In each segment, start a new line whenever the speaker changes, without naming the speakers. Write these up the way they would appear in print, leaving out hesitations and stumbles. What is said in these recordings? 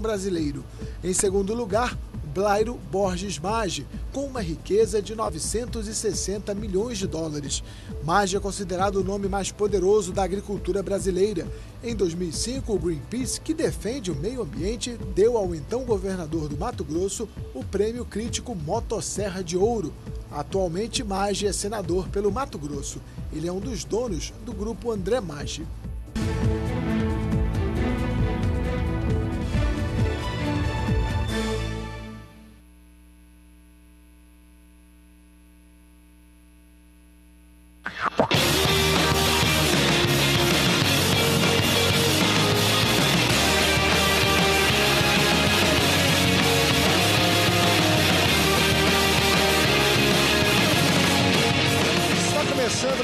brasileiro. Em segundo lugar, Blairo Borges Maggi, com uma riqueza de 960 milhões de dólares. Maggi é considerado o nome mais poderoso da agricultura brasileira. Em 2005, o Greenpeace, que defende o meio ambiente, deu ao então governador do Mato Grosso o prêmio crítico Motosserra de Ouro. Atualmente, Maggi é senador pelo Mato Grosso. Ele é um dos donos do grupo André Maggi.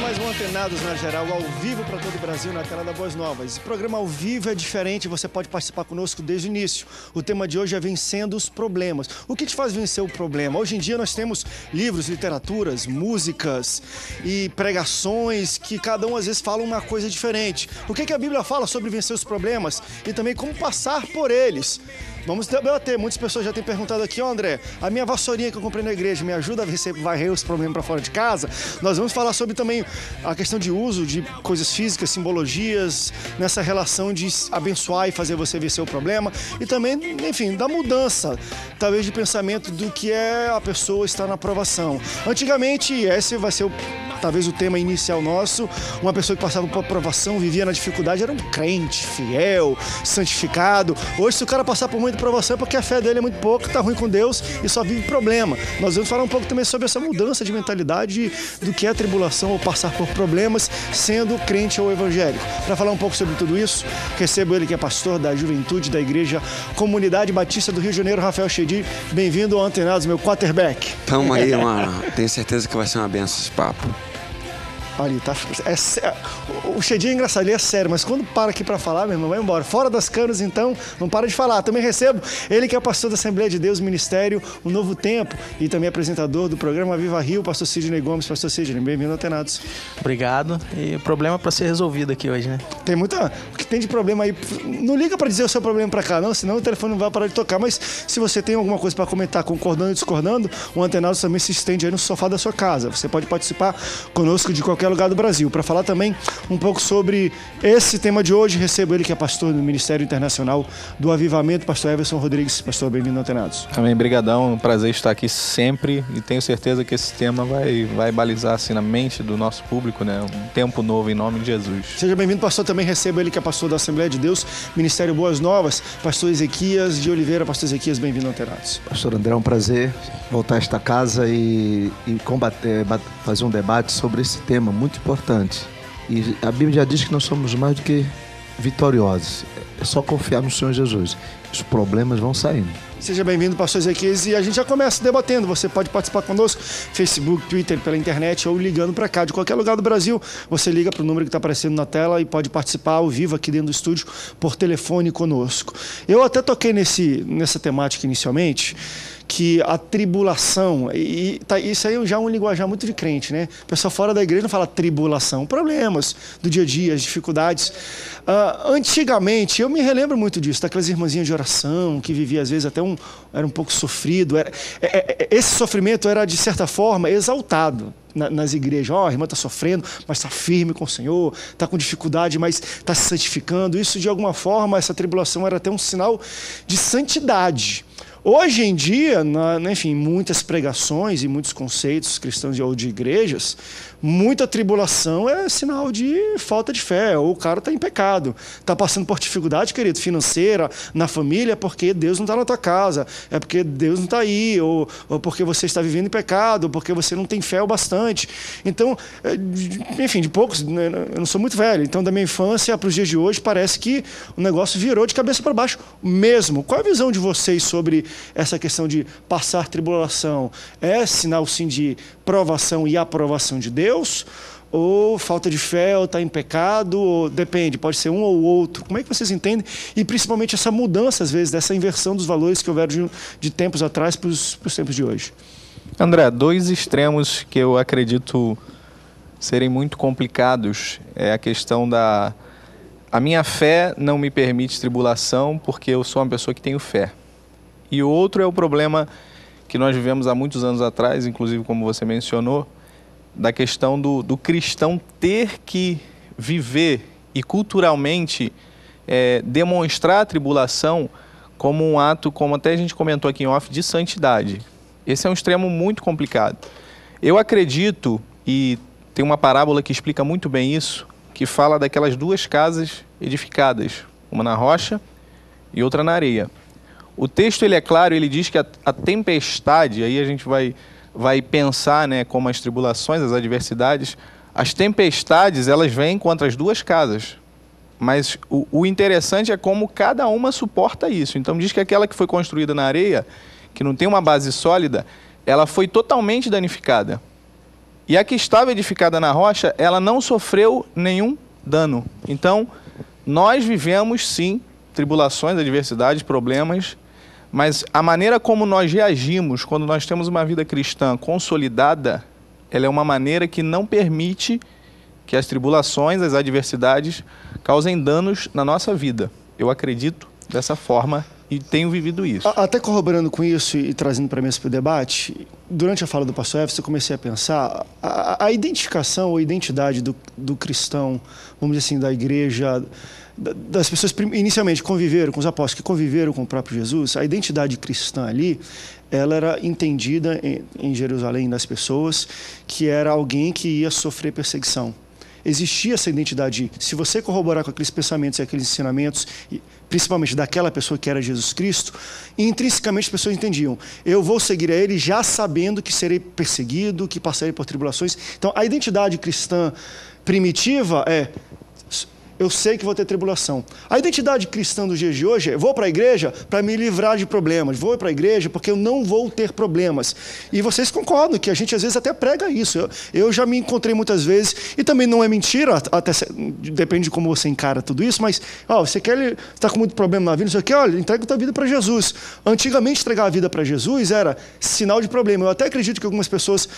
Mais um Antenados na Geral, ao vivo para todo o Brasil, na tela da Boas Novas. Esse programa ao vivo é diferente, você pode participar conosco desde o início. O tema de hoje é vencendo os problemas. O que te faz vencer o problema? Hoje em dia nós temos livros, literaturas, músicas e pregações que cada um às vezes fala uma coisa diferente. O que a Bíblia fala sobre vencer os problemas e também como passar por eles? Vamos debater. Muitas pessoas já têm perguntado aqui, André, a minha vassourinha que eu comprei na igreja me ajuda a varrer os problemas para fora de casa? Nós vamos falar sobre também a questão de uso de coisas físicas, simbologias, nessa relação de abençoar e fazer você vencer o problema e também, enfim, da mudança, talvez de pensamento do que é a pessoa estar na aprovação. Antigamente, esse vai ser talvez o tema inicial nosso, uma pessoa que passava por aprovação, vivia na dificuldade, era um crente, fiel, santificado. Hoje, se o cara passar por muita aprovação é porque a fé dele é muito pouca, está ruim com Deus e só vive problema. Nós vamos falar um pouco também sobre essa mudança de mentalidade do que é tribulação ou passar por problemas, sendo crente ou evangélico. Para falar um pouco sobre tudo isso, recebo ele que é pastor da juventude da Igreja Comunidade Batista do Rio de Janeiro, Rafael Chedi. Bem-vindo ao Antenados, meu quarterback.
Tamo aí, mano. Tenho certeza que vai ser uma benção esse papo.
Ali, tá? O Chedi é engraçado, ele é sério, mas quando para aqui para falar, meu irmão, vai embora. Fora das câmeras, então, não para de falar. Também recebo ele que é pastor da Assembleia de Deus, Ministério O Novo Tempo e também apresentador do programa Viva Rio, pastor Sidney Gomes. Pastor Sidney, bem-vindo ao Antenados.
Obrigado. E problema para ser resolvido aqui hoje, né?
Tem muita... O que tem de problema aí... Não liga para dizer o seu problema para cá, não, senão o telefone não vai parar de tocar. Mas se você tem alguma coisa para comentar, concordando e discordando, o Antenados também se estende aí no sofá da sua casa. Você pode participar conosco de qualquer lugar do Brasil. Para falar também um pouco sobre esse tema de hoje, recebo ele que é pastor do Ministério Internacional do Avivamento, pastor Everson Rodrigues. Pastor, bem-vindo ao Antenados.
Amém, brigadão, um prazer estar aqui sempre e tenho certeza que esse tema vai balizar assim na mente do nosso público, né? Um tempo novo em nome de Jesus.
Seja bem-vindo, pastor. Também recebo ele que é pastor da Assembleia de Deus, Ministério Boas Novas, pastor Ezequias de Oliveira. Pastor Ezequias, bem-vindo ao Antenados.
Pastor André, é um prazer voltar a esta casa e fazer um debate sobre esse tema muito importante. E a Bíblia já diz que nós somos mais do que vitoriosos. É só confiar no Senhor Jesus. Os problemas vão saindo.
Seja bem-vindo, pastor Ezequias, e a gente já começa debatendo. Você pode participar conosco, Facebook, Twitter, pela internet ou ligando para cá. De qualquer lugar do Brasil, você liga para o número que está aparecendo na tela e pode participar ao vivo aqui dentro do estúdio por telefone conosco. Eu até toquei nessa temática inicialmente, que a tribulação, isso aí já é um linguajar muito de crente, né? O pessoal fora da igreja não fala tribulação, problemas do dia a dia, as dificuldades. Antigamente, eu me relembro muito disso, daquelas irmãzinhas de oração, que vivia às vezes até era um pouco sofrido. Esse sofrimento era, de certa forma, exaltado nas igrejas. A irmã está sofrendo, mas está firme com o Senhor, está com dificuldade, mas está se santificando. Isso, de alguma forma, essa tribulação era até um sinal de santidade. Hoje em dia, enfim, muitas pregações e muitos conceitos cristãos ou de igrejas, muita tribulação é sinal de falta de fé, ou o cara está em pecado, está passando por dificuldade, querido, financeira, na família, é porque Deus não está na tua casa, é porque Deus não está aí, ou porque você está vivendo em pecado, ou porque você não tem fé o bastante. Então, enfim, de poucos, eu não sou muito velho, então da minha infância para os dias de hoje parece que o negócio virou de cabeça para baixo mesmo. Qual a visão de vocês sobre essa questão de passar tribulação? É sinal sim de provação e aprovação de Deus? Ou falta de fé, ou está em pecado? Ou depende, pode ser um ou outro. Como é que vocês entendem? E principalmente essa mudança, às vezes, dessa inversão dos valores que houveram de tempos atrás para os tempos de hoje.
André, dois extremos que eu acredito serem muito complicados é a questão da a minha fé não me permite tribulação porque eu sou uma pessoa que tenho fé. E o outro é o problema que nós vivemos há muitos anos atrás, inclusive como você mencionou, da questão do cristão ter que viver e culturalmente demonstrar a tribulação como um ato, como até a gente comentou aqui em off, de santidade. Esse é um extremo muito complicado. Eu acredito, e tem uma parábola que explica muito bem isso, que fala daquelas duas casas edificadas, uma na rocha e outra na areia. O texto ele é claro, ele diz que a tempestade, aí a gente vai pensar, né, como as tribulações, as adversidades, as tempestades elas vêm contra as duas casas. Mas o interessante é como cada uma suporta isso. Então diz que aquela que foi construída na areia, que não tem uma base sólida, ela foi totalmente danificada. E a que estava edificada na rocha, ela não sofreu nenhum dano. Então, nós vivemos sim tribulações, adversidades, problemas, mas a maneira como nós reagimos quando nós temos uma vida cristã consolidada, ela é uma maneira que não permite que as tribulações, as adversidades causem danos na nossa vida. Eu acredito dessa forma e tenho vivido isso.
Até corroborando com isso e trazendo para mim para o debate, durante a fala do pastor Everson, eu comecei a pensar a identificação ou identidade do cristão, vamos dizer assim, da igreja, das pessoas que inicialmente conviveram com os apóstolos, que conviveram com o próprio Jesus. A identidade cristã ali, ela era entendida em Jerusalém das pessoas que era alguém que ia sofrer perseguição. Existia essa identidade. Se você corroborar com aqueles pensamentos e aqueles ensinamentos, principalmente daquela pessoa que era Jesus Cristo, intrinsecamente as pessoas entendiam: eu vou seguir a Ele já sabendo que serei perseguido, que passarei por tribulações. Então, a identidade cristã primitiva é: eu sei que vou ter tribulação. A identidade cristã dos dias de hoje é: vou para a igreja para me livrar de problemas, vou para a igreja porque eu não vou ter problemas. E vocês concordam que a gente às vezes até prega isso. Eu já me encontrei muitas vezes, e também não é mentira, até depende de como você encara tudo isso, mas você quer estar com muito problema na vida, não sei o que, olha, entrega a tua vida para Jesus. Antigamente entregar a vida para Jesus era sinal de problema. Eu até acredito que algumas pessoas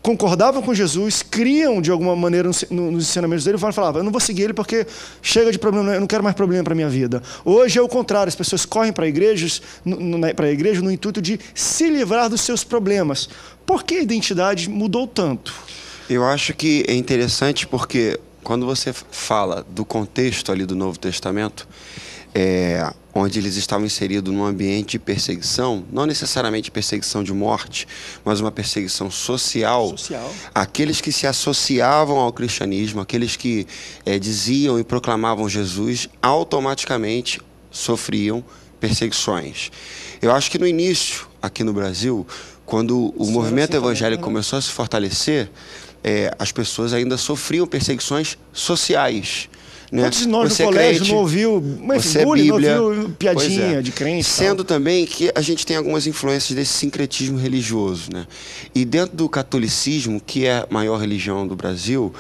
concordavam com Jesus, criam de alguma maneira nos ensinamentos dele, e falavam: eu não vou seguir ele porque chega de problema, eu não quero mais problema para a minha vida. Hoje é o contrário, as pessoas correm para a igreja no intuito de se livrar dos seus problemas. Por que a identidade mudou tanto?
Eu acho que é interessante porque quando você fala do contexto ali do Novo Testamento, onde eles estavam inseridos num ambiente de perseguição, não necessariamente perseguição de morte, mas uma perseguição social. Aqueles que se associavam ao cristianismo, aqueles que diziam e proclamavam Jesus, automaticamente sofriam perseguições. Eu acho que no início, aqui no Brasil, quando o movimento evangélico começou a se fortalecer, as pessoas ainda sofriam perseguições sociais. Né?
Quantos de nós no colégio não ouviu bullying, não ouviu piadinha de crente?
Sendo também que a gente tem algumas influências desse sincretismo religioso. Né? E dentro do catolicismo, que é a maior religião do Brasil,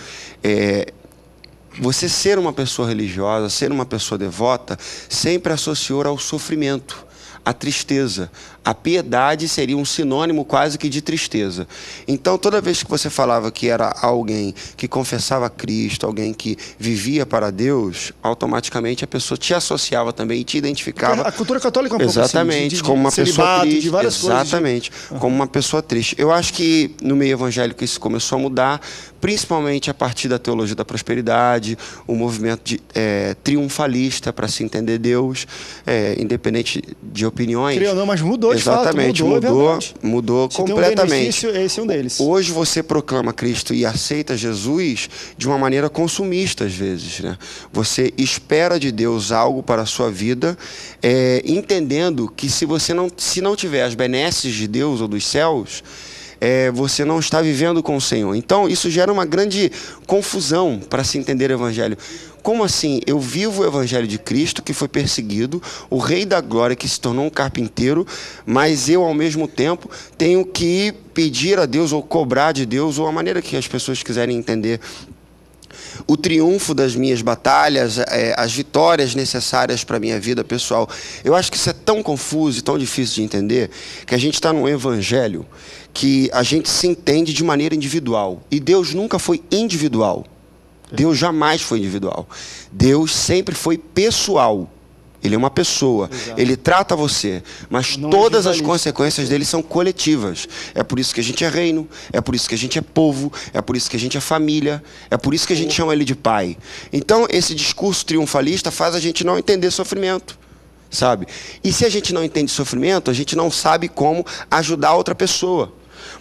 você ser uma pessoa religiosa, ser uma pessoa devota, sempre associou ao sofrimento, à tristeza. A piedade seria um sinônimo quase que de tristeza. Então, toda vez que você falava que era alguém que confessava Cristo, alguém que vivia para Deus, automaticamente a pessoa te associava também e te identificava.
A cultura católica é um pouco
exatamente,
assim,
como uma pessoa triste.
De várias
exatamente,
coisas.
Como uma pessoa triste. Eu acho que no meio evangélico isso começou a mudar, principalmente a partir da teologia da prosperidade, o movimento triunfalista para se entender Deus, independente de opiniões.
Criou não, mas mudou de
exatamente,
fato,
mudou
se
completamente.
Tem um benefício, esse é um deles.
Hoje você proclama Cristo e aceita Jesus de uma maneira consumista às vezes, né? Você espera de Deus algo para a sua vida, entendendo que se não tiver as benesses de Deus ou dos céus, você não está vivendo com o Senhor. Então isso gera uma grande confusão para se entender o Evangelho. Como assim? Eu vivo o Evangelho de Cristo, que foi perseguido, o Rei da Glória, que se tornou um carpinteiro, mas eu, ao mesmo tempo, tenho que pedir a Deus, ou cobrar de Deus, ou a maneira que as pessoas quiserem entender, o triunfo das minhas batalhas, as vitórias necessárias para a minha vida pessoal. Eu acho que isso é tão confuso e tão difícil de entender, que a gente está num Evangelho que a gente se entende de maneira individual. E Deus nunca foi individual. Deus jamais foi individual. Deus sempre foi pessoal. Ele é uma pessoa. Exato. Ele trata você, mas não todas as consequências dele são coletivas. É por isso que a gente é reino, é por isso que a gente é povo, é por isso que a gente é família, é por isso que a gente chama ele de pai. Então, esse discurso triunfalista faz a gente não entender sofrimento, sabe? E se a gente não entende sofrimento, a gente não sabe como ajudar outra pessoa.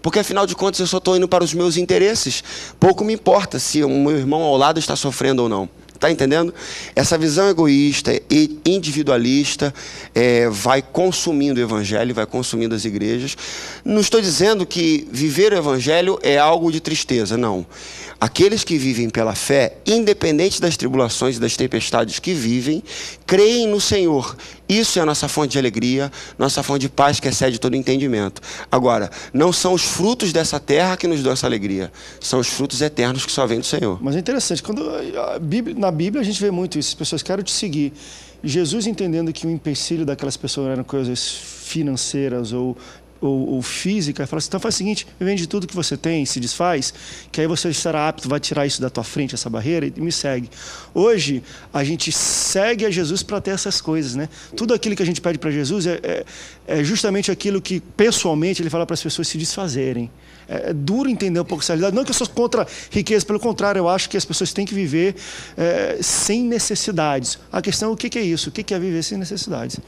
Porque, afinal de contas, eu só estou indo para os meus interesses. Pouco me importa se o meu irmão ao lado está sofrendo ou não. Está entendendo? Essa visão egoísta e individualista vai consumindo o evangelho, vai consumindo as igrejas. Não estou dizendo que viver o evangelho é algo de tristeza, não. Aqueles que vivem pela fé, independente das tribulações e das tempestades que vivem, creem no Senhor. Isso é a nossa fonte de alegria, nossa fonte de paz que excede todo entendimento. Agora, não são os frutos dessa terra que nos dão essa alegria. São os frutos eternos que só vêm do Senhor.
Mas é interessante, na Bíblia a gente vê muito isso. As pessoas querem te seguir. Jesus entendendo que o empecilho daquelas pessoas eram coisas financeiras ou física, fala assim, então faz o seguinte, vende tudo que você tem, se desfaz, que aí você estará apto, vai tirar isso da tua frente, essa barreira, e me segue. Hoje, a gente segue a Jesus para ter essas coisas, né? Tudo aquilo que a gente pede para Jesus é justamente aquilo que, pessoalmente, ele fala para as pessoas se desfazerem. É duro entender um pouco essa realidade. Não que eu sou contra riqueza, pelo contrário, eu acho que as pessoas têm que viver sem necessidades. A questão é o que é isso, o que é viver sem necessidades.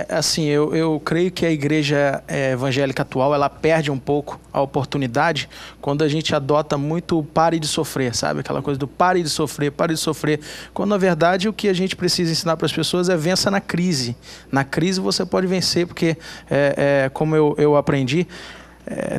Assim, eu creio que a igreja evangélica atual, ela perde um pouco a oportunidade quando a gente adota muito o pare de sofrer, sabe? Aquela coisa do pare de sofrer, quando na verdade o que a gente precisa ensinar para as pessoas é vença na crise. Na crise você pode vencer, porque como eu aprendi,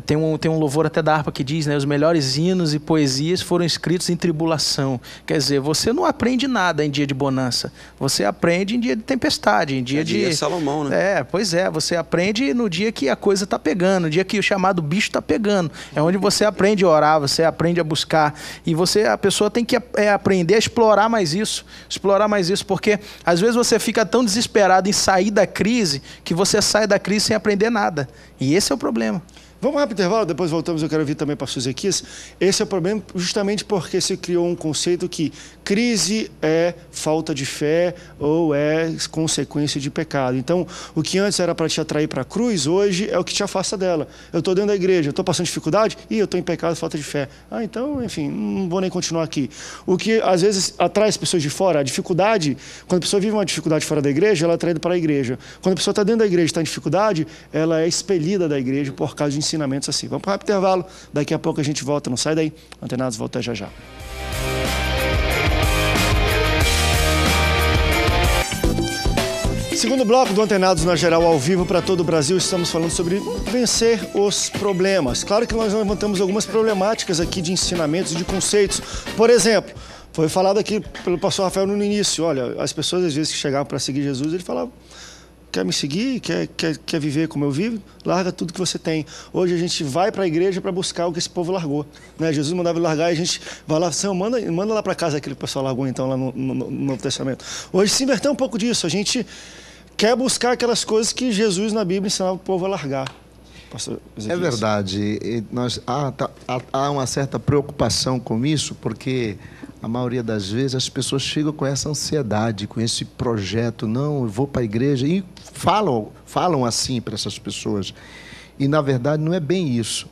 tem um louvor até da harpa que diz, né, os melhores hinos e poesias foram escritos em tribulação. Quer dizer, você não aprende nada em dia de bonança, você aprende em dia de tempestade, em dia de
Salomão, né?
Pois é, você aprende no dia que a coisa está pegando, no dia que o chamado bicho está pegando. É onde você aprende a orar, você aprende a buscar, e a pessoa tem que aprender a explorar mais isso, porque às vezes você fica tão desesperado em sair da crise que você sai da crise sem aprender nada, e esse é o problema.
Vamos rápido intervalo, depois voltamos, eu quero ouvir também para Ezequias. Esse é o problema justamente porque se criou um conceito que crise é falta de fé ou é consequência de pecado. Então, o que antes era para te atrair para a cruz, hoje é o que te afasta dela. Eu estou dentro da igreja, eu estou passando dificuldade, eu estou em pecado, falta de fé. Então, enfim, não vou nem continuar aqui. O que às vezes atrai as pessoas de fora, a dificuldade, quando a pessoa vive uma dificuldade fora da igreja, ela é atraída para a igreja. Quando a pessoa está dentro da igreja e está em dificuldade, ela é expelida da igreja por causa de ensinamentos assim. Vamos para um rápido intervalo, daqui a pouco a gente volta, não sai daí. Antenados, volta já já. Segundo bloco do Antenados na Geral, ao vivo para todo o Brasil, estamos falando sobre vencer os problemas. Claro que nós levantamos algumas problemáticas aqui de ensinamentos e de conceitos. Por exemplo, foi falado aqui pelo pastor Rafael no início, olha, as pessoas às vezes que chegavam para seguir Jesus, ele falava, quer me seguir, quer viver como eu vivo, larga tudo que você tem. Hoje a gente vai para a igreja para buscar o que esse povo largou, né? Jesus mandava ele largar e a gente vai lá, Senhor, manda lá para casa aquele que o pessoal largou então lá no Novo Testamento. Hoje se inverteu um pouco disso, a gente quer buscar aquelas coisas que Jesus na Bíblia ensinava o povo a largar.
É verdade, há uma certa preocupação com isso, porque a maioria das vezes as pessoas chegam com essa ansiedade, com esse projeto, não, eu vou para a igreja, e falam assim para essas pessoas. E, na verdade, não é bem isso.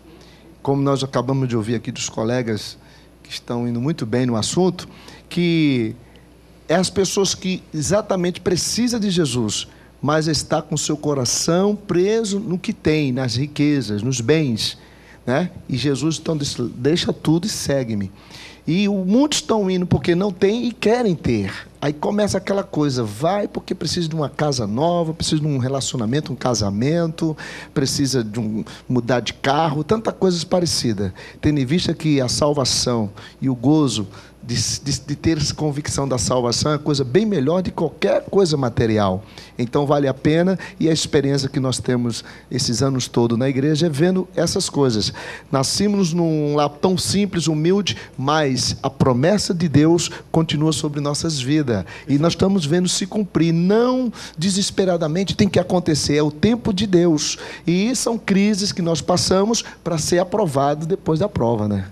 Como nós acabamos de ouvir aqui dos colegas que estão indo muito bem no assunto, que é as pessoas que exatamente precisam de Jesus, mas está com seu coração preso no que tem, nas riquezas, nos bens, né? E Jesus então diz, deixa tudo e segue-me. E muitos estão indo porque não têm e querem ter. Aí começa aquela coisa, vai porque precisa de uma casa nova, precisa de um relacionamento, um casamento, precisa de mudar de carro, tanta coisa parecida. Tendo em vista que a salvação e o gozo de ter essa convicção da salvação é coisa bem melhor de qualquer coisa material. Então vale a pena, e a experiência que nós temos esses anos todos na igreja é vendo essas coisas. Nascemos num lar tão simples, humilde, mas a promessa de Deus continua sobre nossas vidas. E nós estamos vendo se cumprir, não desesperadamente, tem que acontecer, é o tempo de Deus. E são crises que nós passamos para ser aprovado depois da prova, né?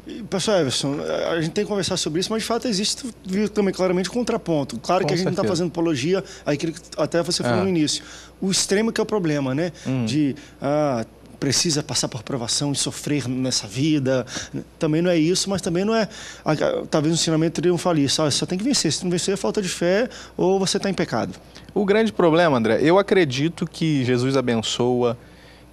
E, pastor Everson, a gente tem que conversar sobre isso, mas de fato existe também claramente contraponto. Claro que a gente não está fazendo apologia àquilo que até você falou no início. O extremo que é o problema, né? De precisa passar por provação e sofrer nessa vida. Também não é isso, mas também não é talvez um ensinamento triunfalista. Você só tem que vencer. Se não vencer, é falta de fé ou você está em pecado.
O grande problema, André, eu acredito que Jesus abençoa,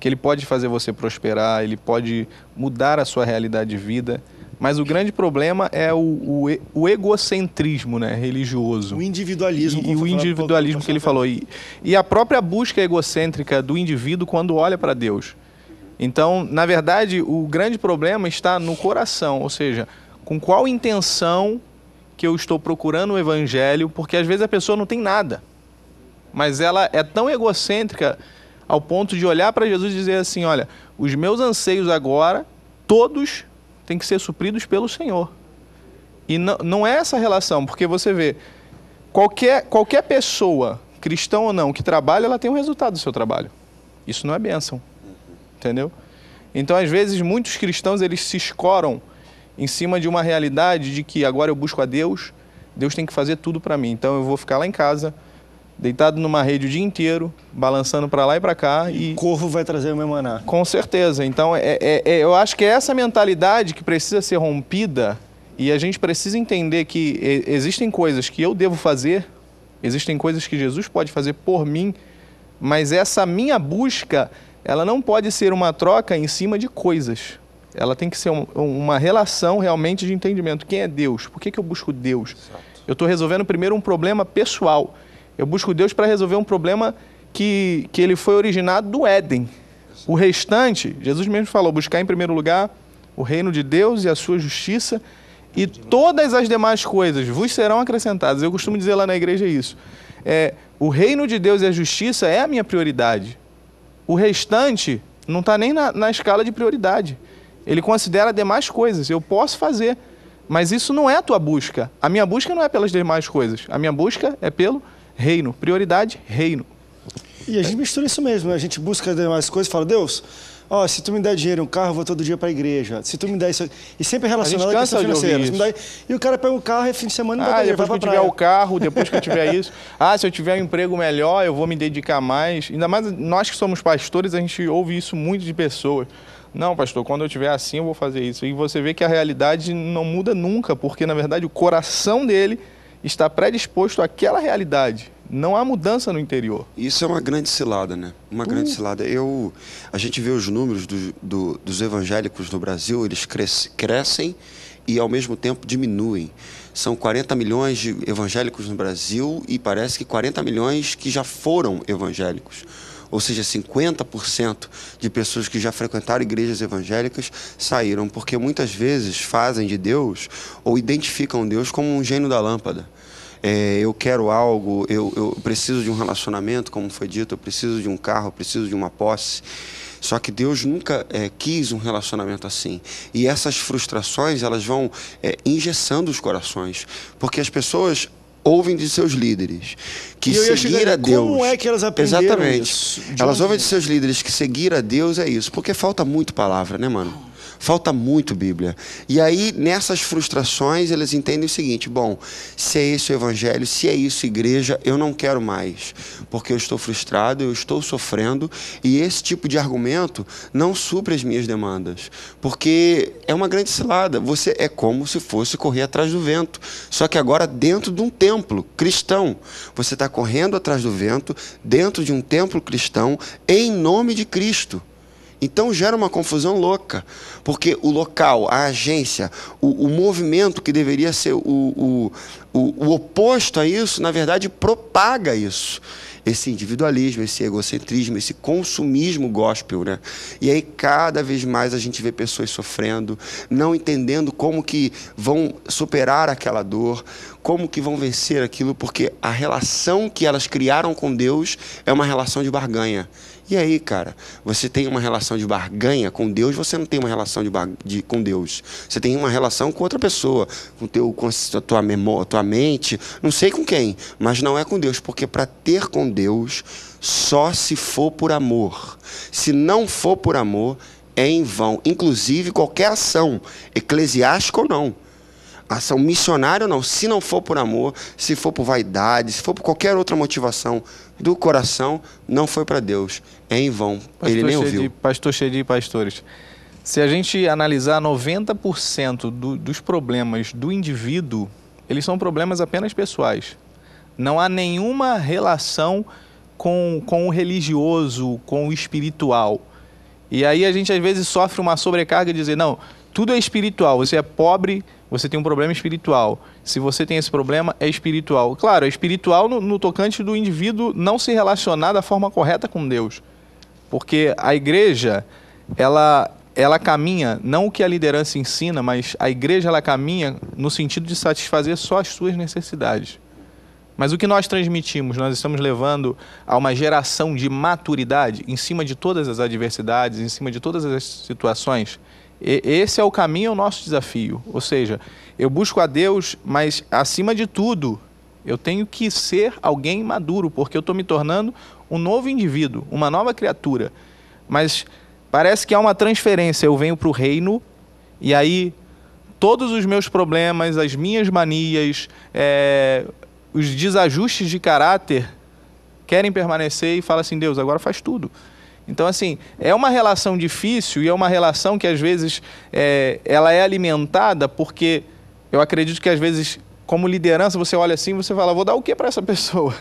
que Ele pode fazer você prosperar, Ele pode mudar a sua realidade de vida, mas o grande problema é o egocentrismo, né, religioso.
O individualismo.
E o individualismo que ele falou. E a própria busca egocêntrica do indivíduo quando olha para Deus. Então, na verdade, o grande problema está no coração, ou seja, com qual intenção que eu estou procurando o Evangelho, porque às vezes a pessoa não tem nada, mas ela é tão egocêntrica ao ponto de olhar para Jesus e dizer assim, olha, os meus anseios agora, todos têm que ser supridos pelo Senhor. E não é essa relação, porque você vê, qualquer pessoa, cristão ou não, que trabalha, ela tem um resultado do seu trabalho. Isso não é bênção, entendeu? Então, às vezes, muitos cristãos, eles se escoram em cima de uma realidade de que agora eu busco a Deus, Deus tem que fazer tudo para mim. Então, eu vou ficar lá em casa, deitado numa rede o dia inteiro, balançando para lá e para cá. E
o corvo vai trazer o meu maná.
Com certeza. Então, eu acho que é essa mentalidade que precisa ser rompida e a gente precisa entender que existem coisas que eu devo fazer, existem coisas que Jesus pode fazer por mim, mas essa minha busca, ela não pode ser uma troca em cima de coisas. Ela tem que ser uma relação realmente de entendimento. Quem é Deus? Por que eu busco Deus? Exato. Eu estou resolvendo primeiro um problema pessoal. Eu busco Deus para resolver um problema que ele foi originado do Éden. O restante, Jesus mesmo falou, buscar em primeiro lugar o reino de Deus e a sua justiça e todas as demais coisas vos serão acrescentadas. Eu costumo dizer lá na igreja isso. O reino de Deus e a justiça é a minha prioridade. O restante não está nem na escala de prioridade. Ele considera demais coisas. Eu posso fazer, mas isso não é a tua busca. A minha busca não é pelas demais coisas. A minha busca é pelo reino. Prioridade, reino.
E a gente mistura isso mesmo, né? A gente busca as demais coisas e fala, Deus, se tu me der dinheiro e um carro, eu vou todo dia para a igreja. Se tu me der isso... E sempre relacionado à questão financeira. E o cara pega o carro e fim de semana não vai
depois que eu tiver o carro, depois que eu tiver isso. Se eu tiver um emprego melhor, eu vou me dedicar mais. Ainda mais nós que somos pastores, a gente ouve isso muito de pessoas. Não, pastor, quando eu tiver assim, eu vou fazer isso. E você vê que a realidade não muda nunca, porque, na verdade, o coração dele está predisposto àquela realidade. Não há mudança no interior.
Isso é uma grande cilada, né? Uma grande cilada. A gente vê os números dos evangélicos no Brasil, eles crescem e, ao mesmo tempo, diminuem. São 40 milhões de evangélicos no Brasil e parece que 40 milhões que já foram evangélicos. Ou seja, 50% de pessoas que já frequentaram igrejas evangélicas saíram, porque muitas vezes fazem de Deus ou identificam Deus como um gênio da lâmpada. Eu quero algo, eu preciso de um relacionamento, como foi dito, eu preciso de um carro, eu preciso de uma posse. Só que Deus nunca quis um relacionamento assim. E essas frustrações, elas vão engessando os corações, porque as pessoas ouvem de seus líderes que seguir a Deus...
Como é que elas aprenderam
Exatamente.
Isso?
Elas ouvem de seus líderes que seguir a Deus é isso, porque falta muito palavra, né, mano? Falta muito Bíblia. E aí, nessas frustrações, eles entendem o seguinte, bom, se é esse o evangelho, se é isso igreja, eu não quero mais, porque eu estou frustrado, eu estou sofrendo, e esse tipo de argumento não supre as minhas demandas, porque é uma grande cilada. Você é como se fosse correr atrás do vento, só que agora dentro de um templo cristão. Você está correndo atrás do vento, dentro de um templo cristão, em nome de Cristo. Então gera uma confusão louca, porque o local, a agência, o movimento que deveria ser o oposto a isso, na verdade propaga isso. Esse individualismo, esse egocentrismo, esse consumismo gospel, né? E aí cada vez mais a gente vê pessoas sofrendo, não entendendo como que vão superar aquela dor, como que vão vencer aquilo, porque a relação que elas criaram com Deus é uma relação de barganha. E aí, cara, você tem uma relação de barganha com Deus, você não tem uma relação com Deus. Você tem uma relação com outra pessoa, com a tua mente, não sei com quem, mas não é com Deus, porque para ter com Deus, só se for por amor. Se não for por amor, é em vão. Inclusive qualquer ação, eclesiástica ou não, ação missionária ou não, se não for por amor, se for por vaidade, se for por qualquer outra motivação do coração, não foi para Deus, é em vão. Ele nem ouviu.
Pastor Chedi e pastores, se a gente analisar 90% dos problemas do indivíduo, eles são problemas apenas pessoais. Não há nenhuma relação com o religioso, com o espiritual. E aí a gente às vezes sofre uma sobrecarga de dizer, não, tudo é espiritual, você é pobre, você tem um problema espiritual. Se você tem esse problema, é espiritual. Claro, é espiritual no tocante do indivíduo não se relacionar da forma correta com Deus. Porque a igreja, ela caminha, não o que a liderança ensina, mas a igreja ela caminha no sentido de satisfazer só as suas necessidades. Mas o que nós transmitimos, nós estamos levando a uma geração de maturidade em cima de todas as adversidades, em cima de todas as situações. Esse é o caminho, é o nosso desafio. Ou seja, eu busco a Deus, mas acima de tudo, eu tenho que ser alguém maduro, porque eu estou me tornando um novo indivíduo, uma nova criatura. Mas parece que há uma transferência, eu venho para o reino e aí todos os meus problemas, as minhas manias, os desajustes de caráter querem permanecer e fala assim, Deus, agora faz tudo. Então, assim, é uma relação difícil e é uma relação que, às vezes, ela é alimentada porque eu acredito que, às vezes, como liderança, você olha assim e você fala, vou dar o que para essa pessoa?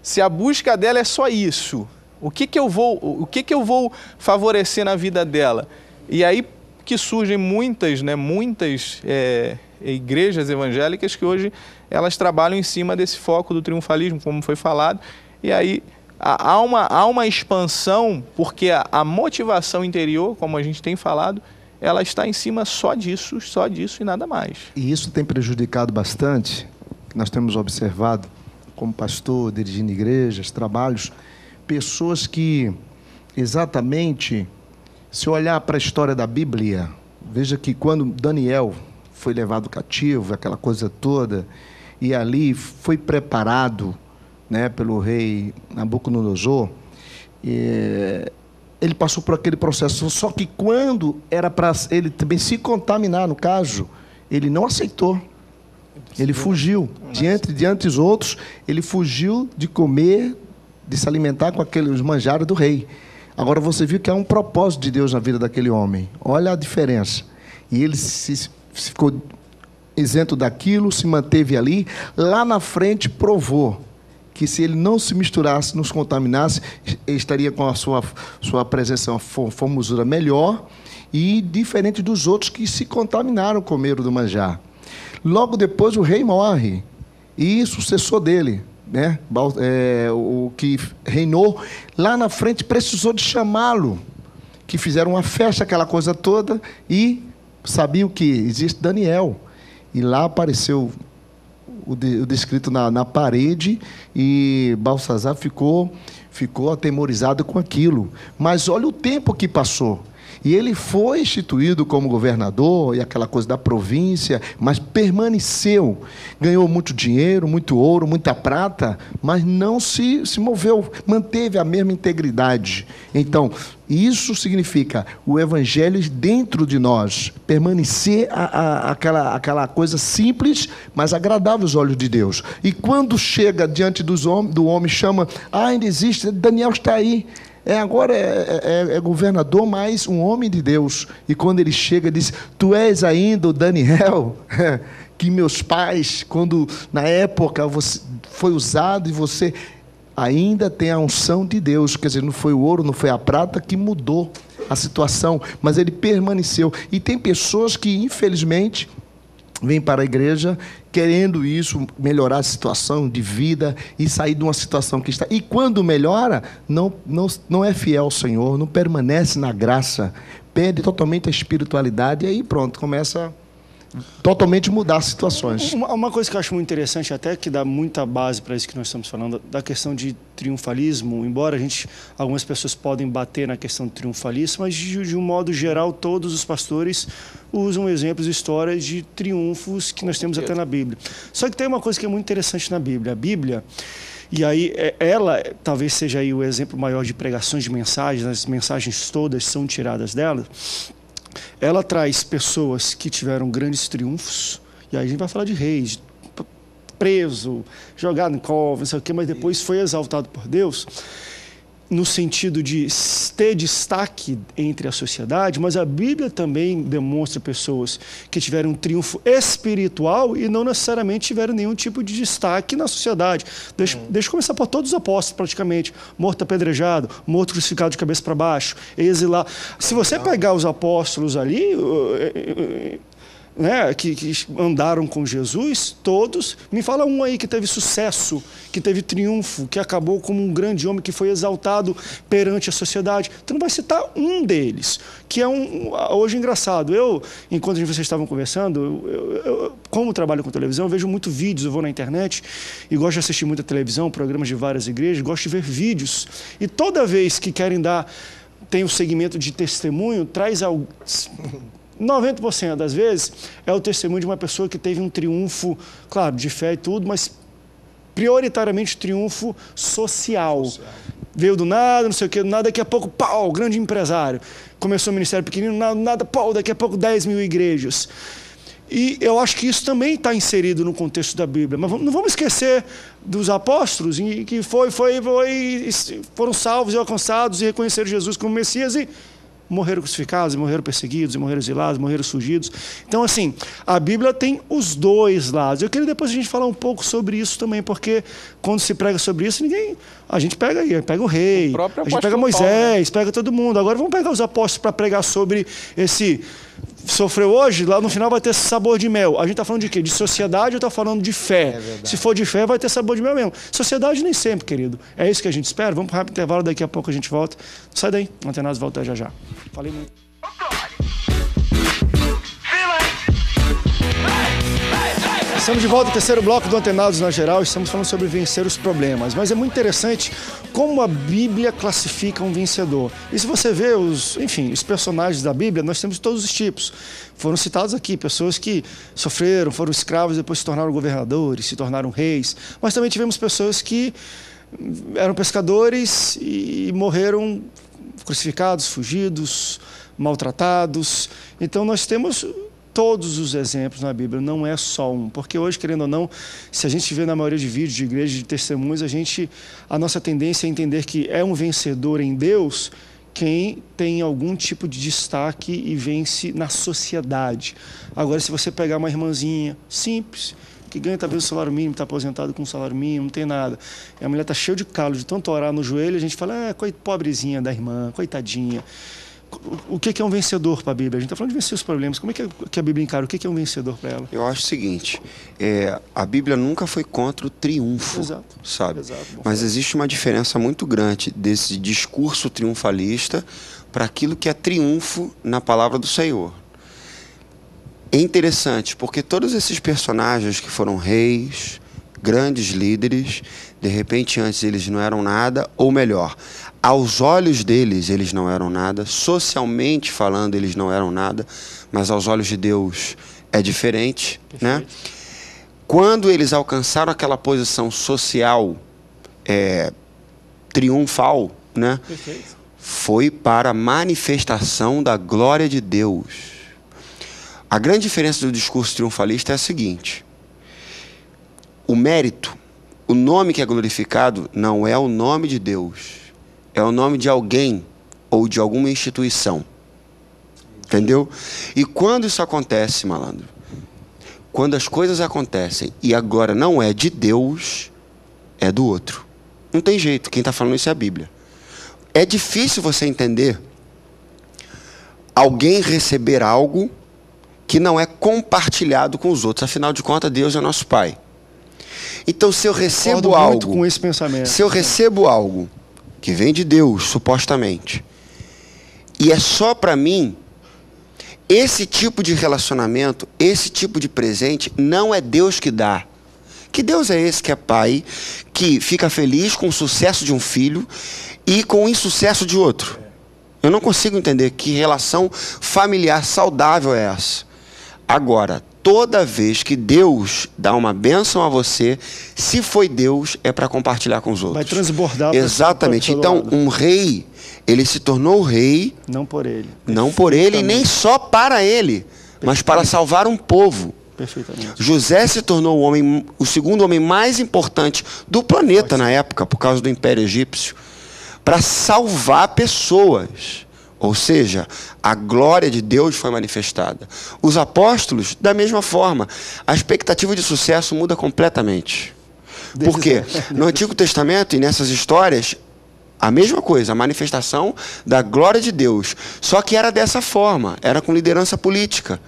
Se a busca dela é só isso, o que eu vou favorecer na vida dela? E aí que surgem muitas igrejas evangélicas que hoje elas trabalham em cima desse foco do triunfalismo, como foi falado, e aí há uma expansão, porque a motivação interior, como a gente tem falado, ela está em cima só disso e nada mais.
E isso tem prejudicado bastante, nós temos observado, como pastor, dirigindo igrejas, trabalhos, pessoas que exatamente, se olhar para a história da Bíblia, veja que quando Daniel foi levado cativo, aquela coisa toda, e ali foi preparado, né, pelo rei Nabucodonosor, ele passou por aquele processo, só que quando era para ele também se contaminar, no caso, ele não aceitou, ele fugiu, diante dos outros, ele fugiu de comer, de se alimentar com aqueles manjares do rei. Agora você viu que há um propósito de Deus na vida daquele homem, olha a diferença, e ele ficou isento daquilo, se manteve ali, lá na frente provou que se ele não se misturasse, não se contaminasse, ele estaria com a sua presença, uma formosura melhor e diferente dos outros que se contaminaram, comeram do manjar. Logo depois o rei morre e o sucessor dele, né, o que reinou, lá na frente precisou de chamá-lo, que fizeram uma festa, aquela coisa toda, e sabiam que existe Daniel. E lá apareceu o descrito na parede e Balsazar ficou atemorizado com aquilo. Mas olha o tempo que passou. E ele foi instituído como governador e aquela coisa da província, mas permaneceu. Ganhou muito dinheiro, muito ouro, muita prata, mas não se moveu, manteve a mesma integridade. Então, isso significa o evangelho dentro de nós, permanecer aquela coisa simples, mas agradável aos olhos de Deus. E quando chega diante do homem, chama, ainda existe, Daniel está aí. Agora é governador, mas um homem de Deus. E quando ele chega, diz, tu és ainda o Daniel, que meus pais, quando na época você foi usado e você ainda tem a unção de Deus. Quer dizer, não foi o ouro, não foi a prata que mudou a situação, mas ele permaneceu. E tem pessoas que, infelizmente, vêm para a igreja querendo isso, melhorar a situação de vida e sair de uma situação que está. E quando melhora, não é fiel ao Senhor, não permanece na graça, perde totalmente a espiritualidade e aí pronto, começa a totalmente mudar as situações.
Uma coisa que eu acho muito interessante, até que dá muita base para isso que nós estamos falando, da questão de triunfalismo, embora algumas pessoas podem bater na questão do triunfalismo, mas de um modo geral, todos os pastores usam exemplos e histórias de triunfos que nós temos até na Bíblia. Só que tem uma coisa que é muito interessante na Bíblia. A Bíblia, E aí ela talvez seja aí o exemplo maior de pregações de mensagens, as mensagens todas são tiradas dela. Ela traz pessoas que tiveram grandes triunfos, e aí a gente vai falar de reis, preso, jogado em cova, não sei o quê, mas depois foi exaltado por Deus, no sentido de ter destaque entre a sociedade, mas a Bíblia também demonstra pessoas que tiveram um triunfo espiritual e não necessariamente tiveram nenhum tipo de destaque na sociedade. Deixa eu começar por todos os apóstolos, praticamente. Morto apedrejado, morto crucificado de cabeça para baixo, exilado. Se você pegar os apóstolos ali, né, que andaram com Jesus, todos, me fala um aí que teve sucesso, que teve triunfo, que acabou como um grande homem, que foi exaltado perante a sociedade. Tu não vai citar um deles, que é hoje engraçado. Enquanto vocês estavam conversando, eu como trabalho com televisão, eu vejo muito vídeos, eu vou na internet e gosto de assistir muita televisão, programas de várias igrejas, gosto de ver vídeos. E toda vez que querem tem um segmento de testemunho, traz algo... 90% das vezes é o testemunho de uma pessoa que teve um triunfo, claro, de fé e tudo, mas prioritariamente triunfo social. Veio do nada, não sei o que, do nada, daqui a pouco, pau, grande empresário. Começou o ministério pequenino, nada, pau, daqui a pouco 10 mil igrejas. E eu acho que isso também está inserido no contexto da Bíblia. Mas não vamos esquecer dos apóstolos, que foram salvos e alcançados e reconheceram Jesus como Messias e morreram crucificados, e morreram perseguidos, e morreram exilados, morreram surgidos. Então, assim, a Bíblia tem os dois lados. Eu queria depois a gente falar um pouco sobre isso também, porque quando se prega sobre isso, a gente pega o rei, a gente pega Moisés, pega todo mundo. Agora vamos pegar os apóstolos para pregar sobre esse... Sofreu hoje, lá no final vai ter sabor de mel. A gente está falando de quê? De sociedade ou está falando de fé? Se for de fé, vai ter sabor de mel mesmo. Sociedade nem sempre, querido. É isso que a gente espera. Vamos para um rápido intervalo, daqui a pouco a gente volta. Sai daí, Antenados volta já já. Falei muito. Estamos de volta ao terceiro bloco do Antenados na Geral. Estamos falando sobre vencer os problemas. Mas é muito interessante como a Bíblia classifica um vencedor. E se você vê os personagens da Bíblia, nós temos todos os tipos. Foram citados aqui pessoas que sofreram, foram escravos, depois se tornaram governadores, se tornaram reis. Mas também tivemos pessoas que eram pescadores e morreram crucificados, fugidos, maltratados. Então nós temos todos os exemplos na Bíblia, não é só um. Porque hoje, querendo ou não, se a gente vê na maioria de vídeos de igreja, de testemunhos, a nossa tendência é entender que é um vencedor em Deus quem tem algum tipo de destaque e vence na sociedade. Agora, se você pegar uma irmãzinha simples, que ganha talvez o salário mínimo, está aposentado com o salário mínimo, não tem nada. E a mulher está cheia de calo, de tanto orar no joelho, a gente fala, pobrezinha da irmã, coitadinha. O que é um vencedor para a Bíblia? A gente está falando de vencer os problemas. Como é que a Bíblia encara? O que é um vencedor para ela?
Eu acho o seguinte, a Bíblia nunca foi contra o triunfo, sabe? Mas existe uma diferença muito grande desse discurso triunfalista para aquilo que é triunfo na palavra do Senhor. É interessante, porque todos esses personagens que foram reis, grandes líderes, de repente antes eles não eram nada, ou melhor, aos olhos deles eles não eram nada, socialmente falando eles não eram nada, mas aos olhos de Deus é diferente, né? Quando eles alcançaram aquela posição social triunfal, né? Foi para a manifestação da glória de Deus. A grande diferença do discurso triunfalista é a seguinte: o mérito, o nome que é glorificado não é o nome de Deus, é o nome de alguém ou de alguma instituição. Entendeu? E quando isso acontece, malandro, quando as coisas acontecem e agora não é de Deus, é do outro. Não tem jeito, quem está falando isso é a Bíblia. É difícil você entender alguém receber algo que não é compartilhado com os outros. Afinal de contas, Deus é nosso Pai. Então, se eu recebo algo, muito
com esse pensamento.
Se eu recebo algo que vem de Deus, supostamente, e é só para mim, esse tipo de relacionamento, esse tipo de presente, não é Deus que dá. Que Deus é esse que é pai, que fica feliz com o sucesso de um filho e com o insucesso de outro? Eu não consigo entender que relação familiar saudável é essa. Agora, toda vez que Deus dá uma bênção a você, se foi Deus, é para compartilhar com os outros.
Vai transbordar.
Exatamente. Então, um rei, ele se tornou rei.
Não por ele.
Não por ele, nem só para ele, mas para salvar um povo.
Perfeitamente.
José se tornou o segundo homem mais importante do planeta na época, por causa do Império Egípcio, para salvar pessoas. Ou seja, a glória de Deus foi manifestada. Os apóstolos, da mesma forma, a expectativa de sucesso muda completamente. Por quê? No Antigo Testamento e nessas histórias, a mesma coisa, a manifestação da glória de Deus. Só que era dessa forma, era com liderança política.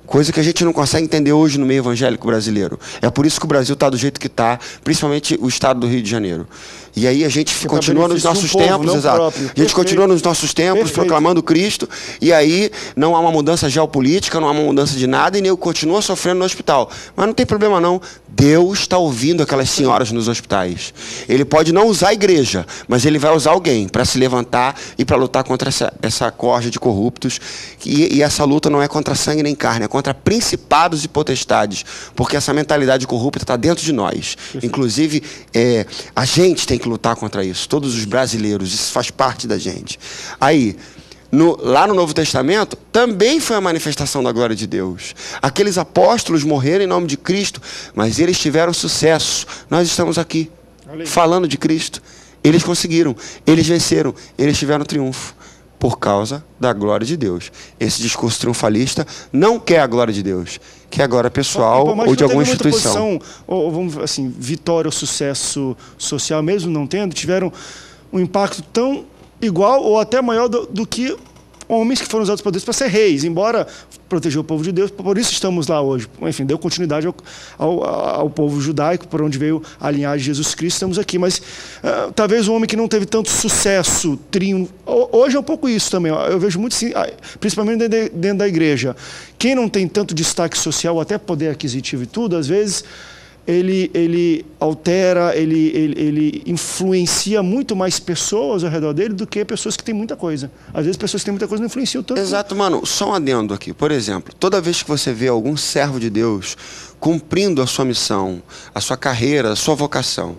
Coisa que a gente não consegue entender hoje no meio evangélico brasileiro. É por isso que o Brasil está do jeito que está, principalmente o estado do Rio de Janeiro. E aí a gente continua nos nossos tempos, exato. A gente continua nos nossos tempos, proclamando Cristo, e aí não há uma mudança geopolítica, não há uma mudança de nada, e nego continua sofrendo no hospital. Mas não tem problema não. Deus está ouvindo aquelas senhoras nos hospitais. Ele pode não usar a igreja, mas ele vai usar alguém para se levantar e para lutar contra essa corja de corruptos. E essa luta não é contra sangue nem carne, é contra principados e potestades, porque essa mentalidade corrupta está dentro de nós. Inclusive, a gente tem que lutar contra isso, todos os brasileiros, isso faz parte da gente. Aí, lá no Novo Testamento, também foi a manifestação da glória de Deus. Aqueles apóstolos morreram em nome de Cristo, mas eles tiveram sucesso. Nós estamos aqui, falando de Cristo. Eles conseguiram, eles venceram, eles tiveram triunfo, por causa da glória de Deus. Esse discurso triunfalista não quer a glória de Deus, quer a glória pessoal ou de alguma instituição.
Ou vamos assim, vitória ou sucesso social, mesmo não tendo, tiveram um impacto tão igual ou até maior do que homens que foram usados por Deus para ser reis, embora proteger o povo de Deus, por isso estamos lá hoje. Enfim, deu continuidade ao povo judaico, por onde veio a linhagem de Jesus Cristo, estamos aqui. Mas talvez um homem que não teve tanto sucesso, triunfo, hoje é um pouco isso também. Eu vejo muito, principalmente dentro da igreja. Quem não tem tanto destaque social, até poder aquisitivo e tudo, às vezes ele altera, ele influencia muito mais pessoas ao redor dele do que pessoas que têm muita coisa. Às vezes pessoas que têm muita coisa não influenciam tanto.
Exato, mano. Só um adendo aqui. Por exemplo, toda vez que você vê algum servo de Deus cumprindo a sua missão, a sua carreira, a sua vocação,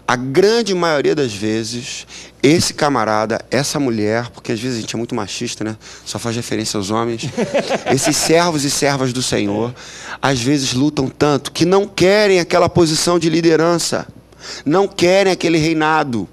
a grande maioria das vezes, esse camarada, essa mulher, porque às vezes a gente é muito machista, né? Só faz referência aos homens. Esses servos e servas do Senhor, às vezes lutam tanto que não querem aquela posição de liderança, não querem aquele reinado,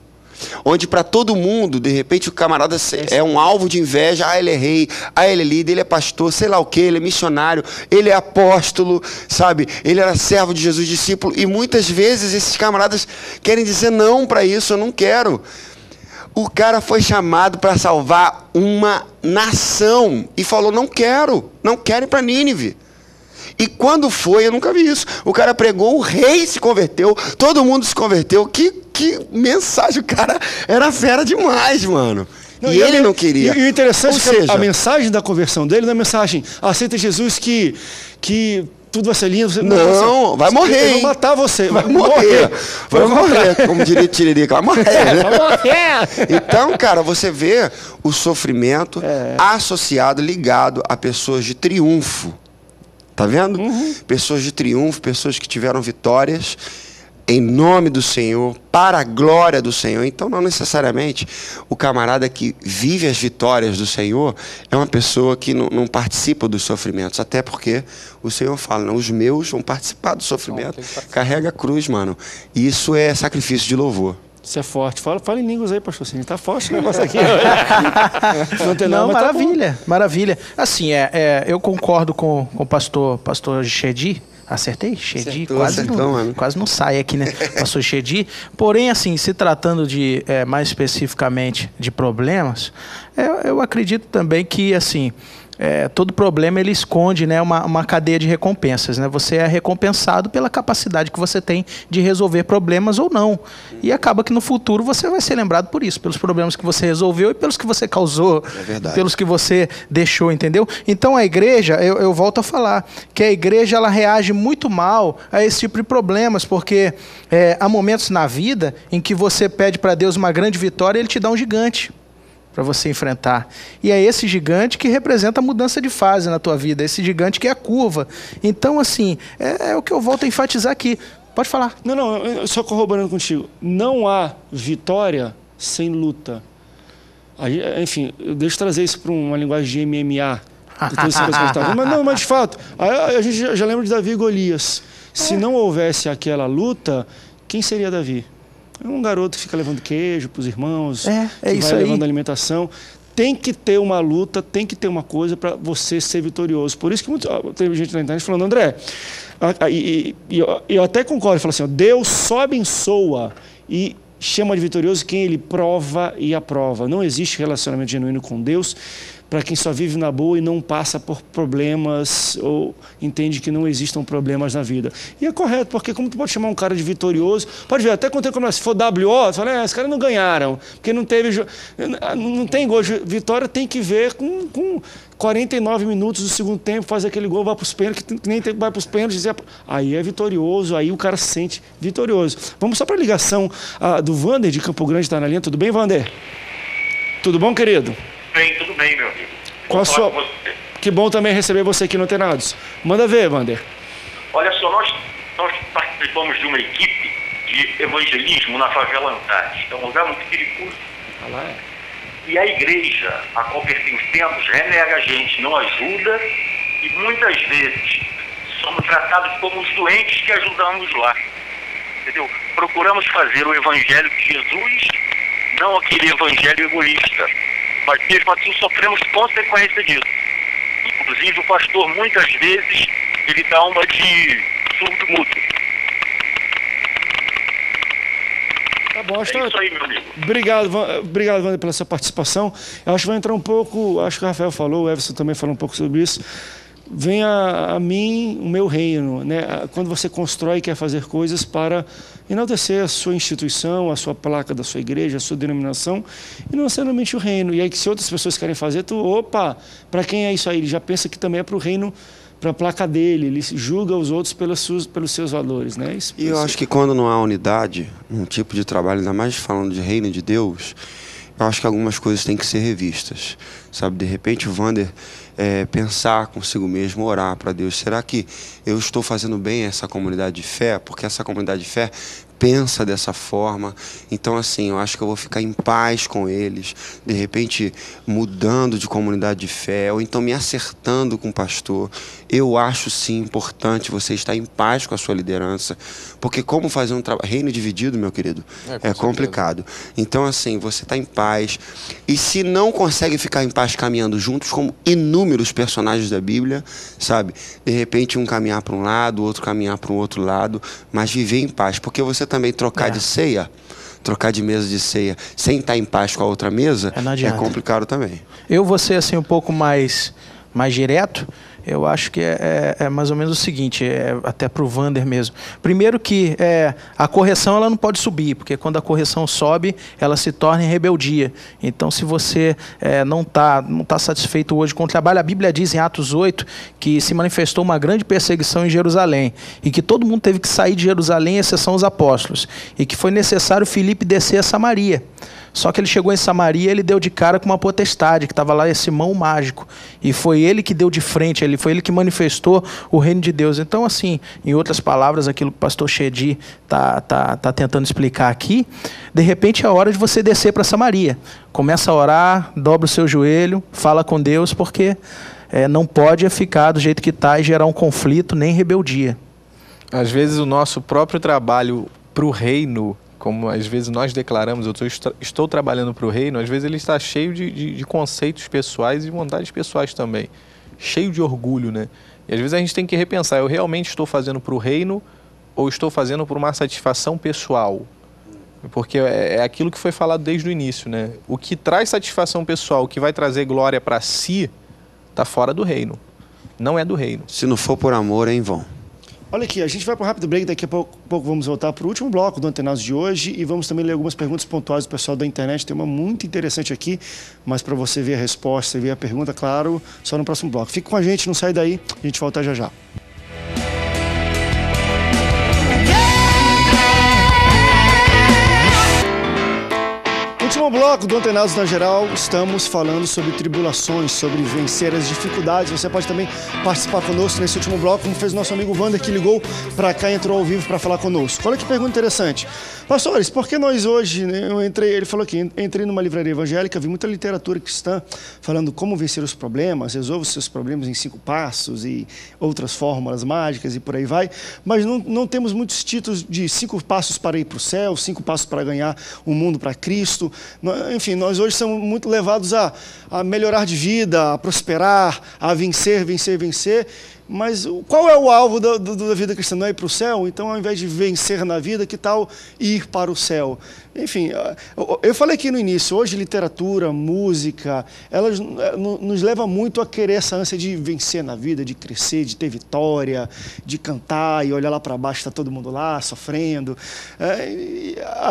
onde para todo mundo, de repente, o camarada é um alvo de inveja. Ah, ele é rei, ah, ele é líder, ele é pastor, sei lá o que, ele é missionário, ele é apóstolo, sabe? Ele era servo de Jesus, discípulo. E muitas vezes esses camaradas querem dizer não para isso, eu não quero. O cara foi chamado para salvar uma nação e falou, não quero, não quero ir para Nínive. E quando foi, eu nunca vi isso. O cara pregou, o rei se converteu, todo mundo se converteu. Que mensagem, o cara era fera demais, mano. E ele não queria.
E o interessante é que a mensagem da conversão dele não é a mensagem, aceita Jesus que tudo vai ser lindo. Você,
não, vai morrer.
Eles vão matar você.
Vai morrer. Vai morrer. Como diria Tiririca, vai morrer, né?
Vai morrer.
Então, cara, você vê o sofrimento associado, ligado a pessoas de triunfo. Tá vendo? Pessoas de triunfo, pessoas que tiveram vitórias em nome do Senhor, para a glória do Senhor. Então, não necessariamente o camarada que vive as vitórias do Senhor é uma pessoa que não participa dos sofrimentos. Até porque o Senhor fala, não, os meus vão participar do sofrimento. Carrega a cruz, mano. E isso é sacrifício de louvor.
Isso é forte. Fala em línguas aí, pastor. Tá forte o negócio aqui.
Não, maravilha, tá, maravilha. Assim, eu concordo com o pastor Chedi. Acertei? Chedi? Quase não sai aqui, né? Pastor Chedi. Porém, assim, se tratando de mais especificamente de problemas, eu acredito também que, assim, todo problema ele esconde, né, uma cadeia de recompensas, né? Você é recompensado pela capacidade que você tem de resolver problemas ou não. E acaba que no futuro você vai ser lembrado por isso, pelos problemas que você resolveu e pelos que você causou, pelos que você deixou, entendeu? Então a igreja, eu volto a falar, que a igreja ela reage muito mal a esse tipo de problemas, porque há momentos na vida em que você pede para Deus uma grande vitória e Ele te dá um gigante. para você enfrentar. E é esse gigante que representa a mudança de fase na tua vida, esse gigante que é a curva. Então, assim, é o que eu volto a enfatizar aqui. Pode falar.
Não, só corroborando contigo. Não há vitória sem luta. Aí, enfim, deixa eu trazer isso para uma linguagem de MMA. Mas de fato, a gente já lembra de Davi e Golias. Se não houvesse aquela luta, quem seria Davi? É um garoto que fica levando queijo para os irmãos, que
isso
vai
aí.
levando alimentação. Tem que ter uma luta, tem que ter uma coisa para você ser vitorioso. Por isso que teve gente na internet falando, André, eu até concordo, falo assim, Deus só abençoa e chama de vitorioso quem ele prova e aprova. Não existe relacionamento genuíno com Deus para quem só vive na boa e não passa por problemas ou entende que não existam problemas na vida. E é correto, porque como tu pode chamar um cara de vitorioso, pode ver, até quando se for WO, tu fala, esses caras não ganharam, porque não tem gol de vitória, tem que ver com 49 minutos do segundo tempo, faz aquele gol, vai para os pênaltis, que nem vai para os pênaltis, aí é vitorioso, aí o cara se sente vitorioso. Vamos só para a ligação do Vander de Campo Grande, está na linha. Tudo bem, Vander? Tudo bom, querido?
Tudo bem, meu amigo.
Que bom também receber você aqui no Antenados. Manda ver, Vander.
Olha só, nós participamos de uma equipe de evangelismo na favela Antares. É um lugar muito perigoso. E a igreja a qual pertencemos renega a gente, não ajuda, e muitas vezes somos tratados como os doentes que ajudamos lá. Entendeu? Procuramos fazer o evangelho de Jesus, não aquele evangelho egoísta. Mas mesmo assim sofremos consequência disso. Inclusive o pastor muitas vezes ele dá uma de surdo mudo.
Tá bom,
É isso aí, meu amigo.
Obrigado, Wander, pela sua participação. Eu acho que vai entrar um pouco, acho que o Rafael falou, o Everson também falou um pouco sobre isso. Venha a mim o meu reino, né? Quando você constrói e quer fazer coisas para enaltecer a sua instituição, a sua placa da sua igreja, a sua denominação, e não necessariamente o reino. E aí que se outras pessoas querem fazer, para quem é isso aí? Ele já pensa que também é para o reino, para a placa dele, ele julga os outros pelos seus valores, né?
E eu acho que quando não há unidade, um tipo de trabalho, ainda mais falando de reino de Deus, eu acho que algumas coisas têm que ser revistas, sabe? De repente o Vander pensar consigo mesmo, orar para Deus, será que eu estou fazendo bem a essa comunidade de fé? Porque essa comunidade de fé pensa dessa forma, então assim, eu acho que eu vou ficar em paz com eles, de repente mudando de comunidade de fé, ou então me acertando com o pastor. Eu acho sim importante você estar em paz com a sua liderança, porque como fazer um reino dividido, meu querido, é complicado. Então assim, você está em paz, e se não consegue ficar em paz caminhando juntos como inúmeros personagens da Bíblia, sabe, de repente um caminhar para um lado, o outro caminhar para um outro lado, mas viver em paz, porque você também trocar de ceia, trocar de mesa de ceia, sem estar em paz com a outra mesa, é complicado também.
Eu vou ser assim um pouco mais direto. Eu acho que é mais ou menos o seguinte, até para o Vander mesmo. Primeiro que a correção ela não pode subir, porque quando a correção sobe, ela se torna em rebeldia. Então, se você não tá satisfeito hoje com o trabalho, a Bíblia diz em Atos 8 que se manifestou uma grande perseguição em Jerusalém e que todo mundo teve que sair de Jerusalém, exceção os apóstolos, e que foi necessário Filipe descer a Samaria. Só que ele chegou em Samaria, ele deu de cara com uma potestade, que estava lá esse mão mágico. E foi ele que deu de frente, foi ele que manifestou o reino de Deus. Então, assim, em outras palavras, aquilo que o pastor Chedi tá tentando explicar aqui, de repente é a hora de você descer para Samaria. Começa a orar, dobra o seu joelho, fala com Deus, porque não pode ficar do jeito que está e gerar um conflito, nem rebeldia.
Às vezes o nosso próprio trabalho para o reino, como às vezes nós declaramos, eu estou trabalhando para o reino, às vezes ele está cheio de conceitos pessoais e vontades pessoais também. Cheio de orgulho, né? E às vezes a gente tem que repensar, eu realmente estou fazendo para o reino ou estou fazendo por uma satisfação pessoal? Porque é aquilo que foi falado desde o início, né? O que traz satisfação pessoal, o que vai trazer glória para si, está fora do reino. Não é do reino.
Se não for por amor, é em vão.
Olha aqui, a gente vai para um rápido break, daqui a pouco vamos voltar para o último bloco do Antenados de hoje e vamos também ler algumas perguntas pontuais do pessoal da internet. Tem uma muito interessante aqui, mas para você ver a resposta e ver a pergunta, claro, só no próximo bloco. Fique com a gente, não sai daí, a gente volta já já. Último último bloco do Antenados na Geral, estamos falando sobre tribulações, sobre vencer as dificuldades. Você pode também participar conosco nesse último bloco, como fez o nosso amigo Wander, que ligou para cá e entrou ao vivo para falar conosco. Olha que pergunta interessante. Pastores, por que nós hoje, né, ele falou aqui, entrei numa livraria evangélica, vi muita literatura cristã falando como vencer os problemas, resolva os seus problemas em 5 passos e outras fórmulas mágicas e por aí vai, mas não temos muitos títulos de 5 passos para ir para o céu, 5 passos para ganhar o mundo para Cristo. Enfim, nós hoje somos muito levados a melhorar de vida, a prosperar, a vencer. Mas qual é o alvo da vida cristã? Não é ir para o céu? Então, ao invés de vencer na vida, que tal ir para o céu? Enfim, eu falei aqui no início, hoje literatura, música, elas nos levam muito a querer essa ânsia de vencer na vida, de crescer, de ter vitória, de cantar e olhar lá para baixo, está todo mundo lá, sofrendo.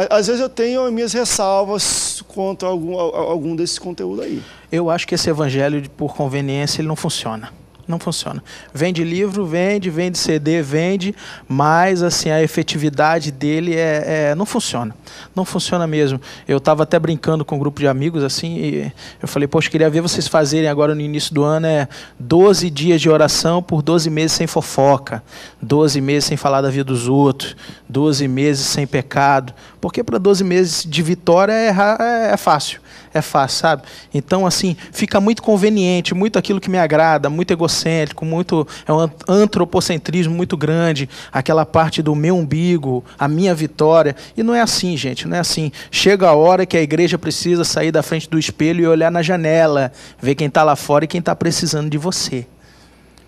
Às vezes eu tenho minhas ressalvas quanto a algum desse conteúdo aí.
Eu acho que esse evangelho, por conveniência, ele não funciona. Não funciona. Vende livro, vende CD, vende, mas assim, a efetividade dele não funciona. Não funciona mesmo. Eu estava até brincando com um grupo de amigos, assim, e eu falei, poxa, queria ver vocês fazerem agora no início do ano 12 dias de oração por 12 meses sem fofoca, 12 meses sem falar da vida dos outros, 12 meses sem pecado, porque para 12 meses de vitória é fácil. É fácil, sabe? Então, assim, fica muito conveniente, muito aquilo que me agrada, muito egocêntrico, é um antropocentrismo muito grande, aquela parte do meu umbigo, a minha vitória. E não é assim, gente, não é assim. Chega a hora que a igreja precisa sair da frente do espelho e olhar na janela, ver quem está lá fora e quem está precisando de você.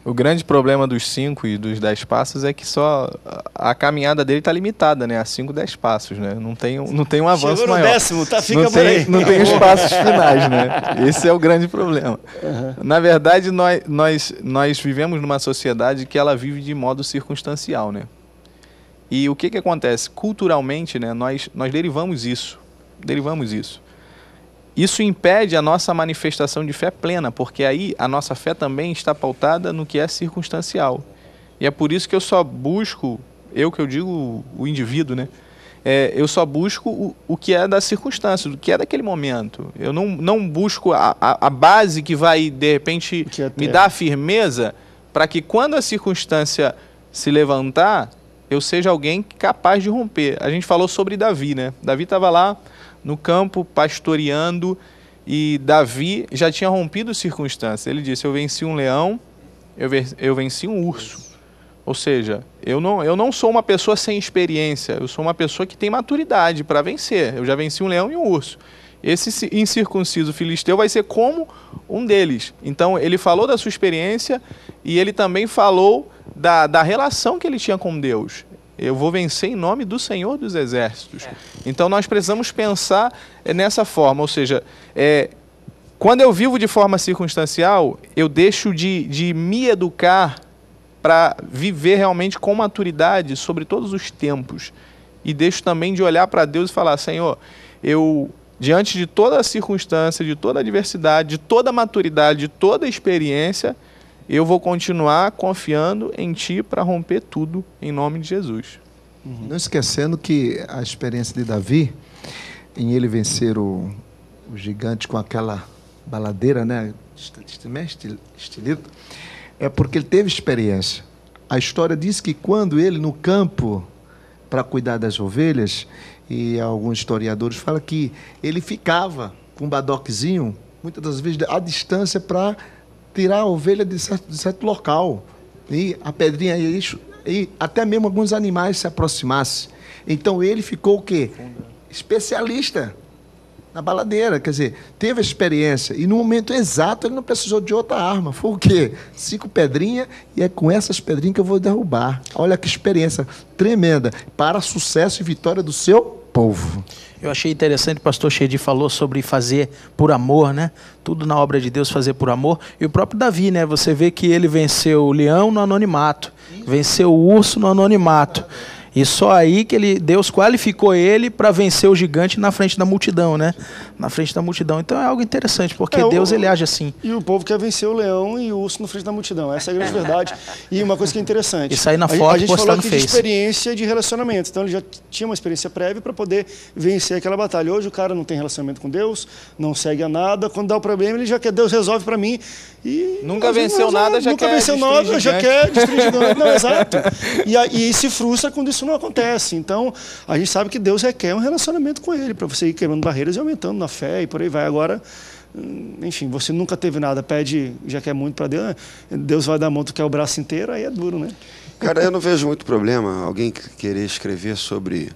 O grande problema dos 5 e dos 10 passos é que só a caminhada dele está limitada, né? A 5, 10 passos, né? Não tem um avanço
Chegou no
maior.
10º, fica por aí.
Não tem os passos finais, né? Esse é o grande problema. Uhum. Na verdade, nós vivemos numa sociedade que ela vive de modo circunstancial, né? E o que acontece? Culturalmente, né? Nós derivamos isso. Isso impede a nossa manifestação de fé plena, porque aí a nossa fé também está pautada no que é circunstancial. E é por isso que eu só busco, que eu digo o indivíduo, né? Eu só busco o que é da circunstância, o que é daquele momento. Eu não busco a base que vai, de repente, me dar a firmeza para que quando a circunstância se levantar, eu seja alguém capaz de romper. A gente falou sobre Davi, né? Davi estava lá no campo, pastoreando, e Davi já tinha rompido circunstâncias. Ele disse, eu venci um leão, eu venci um urso. Ou seja, eu não sou uma pessoa sem experiência, eu sou uma pessoa que tem maturidade para vencer. Eu já venci um leão e um urso. Esse incircunciso filisteu vai ser como um deles. Então, ele falou da sua experiência e ele também falou da relação que ele tinha com Deus. Eu vou vencer em nome do Senhor dos Exércitos. Então, nós precisamos pensar nessa forma. Ou seja, quando eu vivo de forma circunstancial, eu deixo de me educar para viver realmente com maturidade sobre todos os tempos. E deixo também de olhar para Deus e falar, Senhor, diante de toda a circunstância, de toda a adversidade, de toda a maturidade, de toda a experiência, eu vou continuar confiando em Ti para romper tudo em nome de Jesus.
Não esquecendo que a experiência de Davi, em ele vencer o gigante com aquela baladeira, né? Estilito, é porque ele teve experiência. A história diz que quando ele no campo, para cuidar das ovelhas, e alguns historiadores falam que ele ficava com um badoquezinho, muitas das vezes à distância, para tirar a ovelha de certo local. E a pedrinha, e até mesmo alguns animais se aproximassem. Então ele ficou o quê? Especialista na baladeira, quer dizer, teve a experiência. E no momento exato ele não precisou de outra arma. Foi o quê? 5 pedrinhas, e é com essas pedrinhas que eu vou derrubar. Olha que experiência tremenda para sucesso e vitória do seu povo.
Eu achei interessante, o pastor Chedi falou sobre fazer por amor, né? Tudo na obra de Deus, fazer por amor. E o próprio Davi, né? Você vê que ele venceu o leão no anonimato, venceu o urso no anonimato. E só aí que Deus qualificou ele para vencer o gigante na frente da multidão, né? Na frente da multidão. Então é algo interessante, porque Deus ele age assim.
E o povo quer vencer o leão e o urso na frente da multidão. Essa é a grande verdade. E uma coisa que é interessante.
Isso aí na foto,
a gente
postar
falou
no
aqui
Face.
de experiência de relacionamento. Então ele já tinha uma experiência prévia para poder vencer aquela batalha. Hoje o cara não tem relacionamento com Deus, não segue a nada. Quando dá o problema, ele já quer Deus resolve para mim. E
nunca venceu nada, já
nunca
quer
venceu nada, já quer destruir gigante. Não, exato. E se frustra quando isso não acontece. Então, a gente sabe que Deus requer um relacionamento com Ele, para você ir quebrando barreiras e aumentando na fé e por aí vai. Agora, enfim, você nunca teve nada, pede, já quer muito para Deus, Deus vai dar a mão, tu quer o braço inteiro, aí é duro, né?
Cara, eu não vejo muito problema alguém querer escrever sobre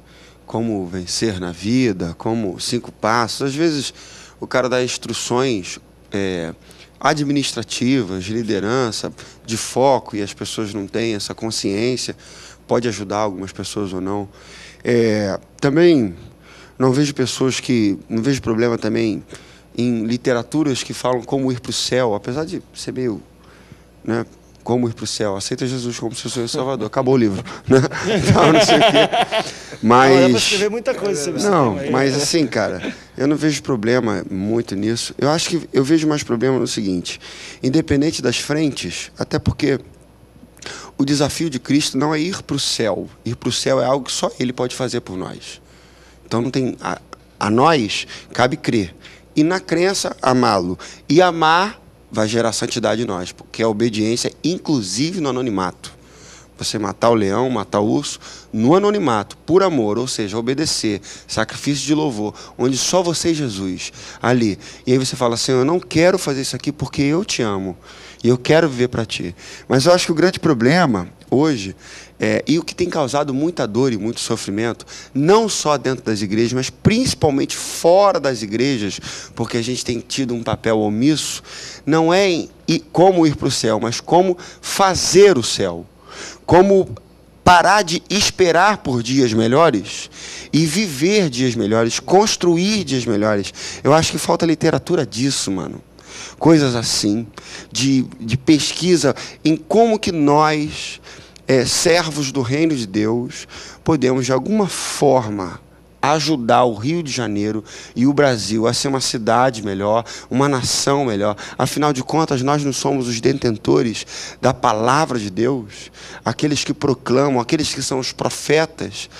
como vencer na vida, como 5 passos. Às vezes, o cara dá instruções administrativas, de liderança, de foco, e as pessoas não têm essa consciência, pode ajudar algumas pessoas ou não. Também não vejo problema também em literaturas que falam como ir para o céu, apesar de ser meio, né, como ir para o céu, aceita Jesus como seu Senhor e Salvador, acabou o livro, né? Então, não sei o quê. Mas
dá para escrever muita coisa sobre isso.
Não, mas assim, cara, eu não vejo problema muito nisso. Eu acho que eu vejo mais problema no seguinte: independente das frentes, até porque o desafio de Cristo não é ir para o céu. Ir para o céu é algo que só Ele pode fazer por nós. Então não tem a nós cabe crer. E na crença, amá-lo. E amar vai gerar santidade em nós, porque a obediência, inclusive no anonimato. Você matar o leão, matar o urso, no anonimato, por amor, ou seja, obedecer, sacrifício de louvor, onde só você e Jesus, ali. E aí você fala assim, eu não quero fazer isso aqui porque eu te amo, e eu quero viver para ti. Mas eu acho que o grande problema hoje, e o que tem causado muita dor e muito sofrimento, não só dentro das igrejas, mas principalmente fora das igrejas, porque a gente tem tido um papel omisso, não é como ir para o céu, mas como fazer o céu. Como parar de esperar por dias melhores e viver dias melhores, construir dias melhores. Eu acho que falta literatura disso, mano. Coisas assim, de pesquisa em como que nós, servos do reino de Deus, podemos de alguma forma ajudar o Rio de Janeiro e o Brasil a ser uma cidade melhor, uma nação melhor. Afinal de contas, nós não somos os detentores da palavra de Deus, aqueles que proclamam, aqueles que são os profetas.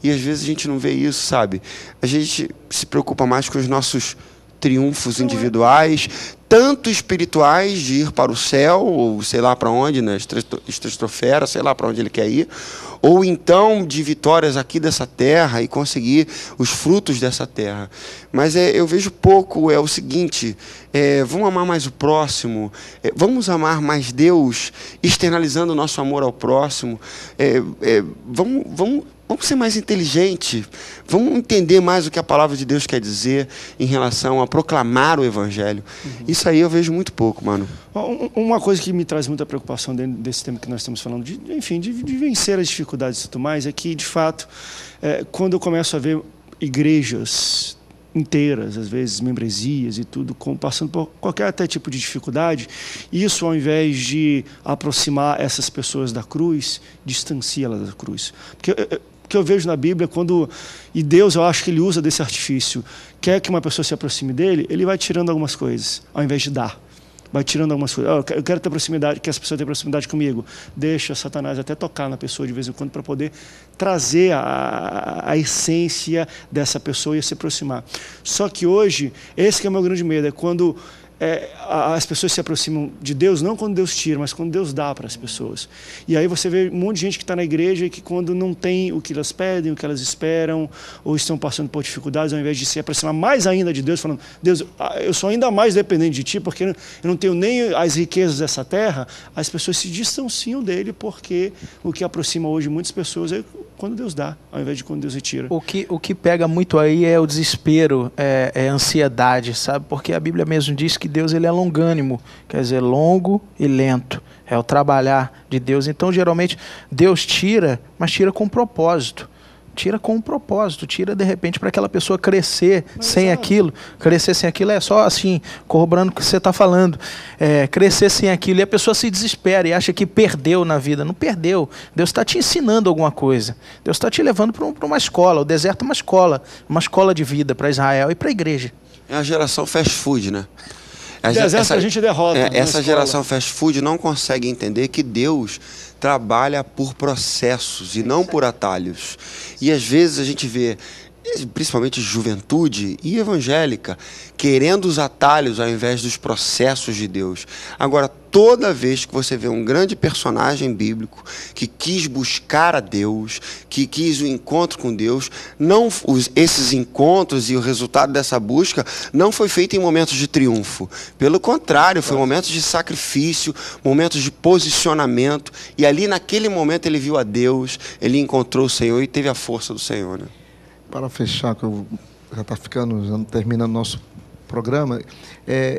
E às vezes a gente não vê isso, sabe? A gente se preocupa mais com os nossos triunfos individuais, tanto espirituais, de ir para o céu, ou sei lá para onde, na estratosfera, sei lá para onde ele quer ir, ou então de vitórias aqui dessa terra e conseguir os frutos dessa terra. Mas eu vejo pouco, é o seguinte, vamos amar mais o próximo, vamos amar mais Deus, externalizando o nosso amor ao próximo, vamos ser mais inteligentes, vamos entender mais o que a palavra de Deus quer dizer em relação a proclamar o Evangelho. Isso aí eu vejo muito pouco, mano.
Uma coisa que me traz muita preocupação dentro desse tema que nós estamos falando, de vencer as dificuldades e tudo mais, é que, de fato, quando eu começo a ver igrejas inteiras, às vezes membresias e tudo, passando por qualquer até tipo de dificuldade, isso, ao invés de aproximar essas pessoas da cruz, distancia elas da cruz. Porque eu vejo na Bíblia, e Deus, eu acho que Ele usa desse artifício, quer que uma pessoa se aproxime dele, Ele vai tirando algumas coisas, ao invés de dar. Vai tirando algumas coisas. Eu quero ter proximidade, que essa pessoa tenha proximidade comigo. Deixa Satanás até tocar na pessoa de vez em quando para poder trazer a essência dessa pessoa e se aproximar. Só que hoje, esse que é o meu grande medo, é quando as pessoas se aproximam de Deus, não quando Deus tira, mas quando Deus dá para as pessoas. E aí você vê um monte de gente que está na igreja e que quando não tem o que elas pedem, o que elas esperam, ou estão passando por dificuldades, ao invés de se aproximar mais ainda de Deus, falando, Deus, eu sou ainda mais dependente de Ti, porque eu não tenho nem as riquezas dessa terra, as pessoas se distanciam dele, porque o que aproxima hoje muitas pessoas é quando Deus dá, ao invés de quando Deus retira.
O que pega muito aí é o desespero, é a ansiedade, sabe? Porque a Bíblia mesmo diz que Deus ele é longânimo, quer dizer, longo e lento. É o trabalhar de Deus. Então, geralmente, Deus tira, mas tira com propósito. Tira com um propósito, tira de repente para aquela pessoa crescer sem aquilo. Crescer sem aquilo é só assim, corroborando o que você está falando. Crescer sem aquilo e a pessoa se desespera e acha que perdeu na vida. Não perdeu. Deus está te ensinando alguma coisa. Deus está te levando para uma escola. O deserto é uma escola de vida para Israel e para a igreja.
É a geração fast food, né?
A gente derrota.
Essa geração fast food não consegue entender que Deus trabalha por processos e não por atalhos. E às vezes a gente vê, principalmente juventude e evangélica, querendo os atalhos ao invés dos processos de Deus. Agora, toda vez que você vê um grande personagem bíblico que quis buscar a Deus, que quis o encontro com Deus, esses encontros e o resultado dessa busca não foi feito em momentos de triunfo. Pelo contrário, foi momentos de sacrifício, momentos de posicionamento. E ali, naquele momento, ele viu a Deus, ele encontrou o Senhor e teve a força do Senhor, né?
Para fechar, que eu já está terminando nosso programa,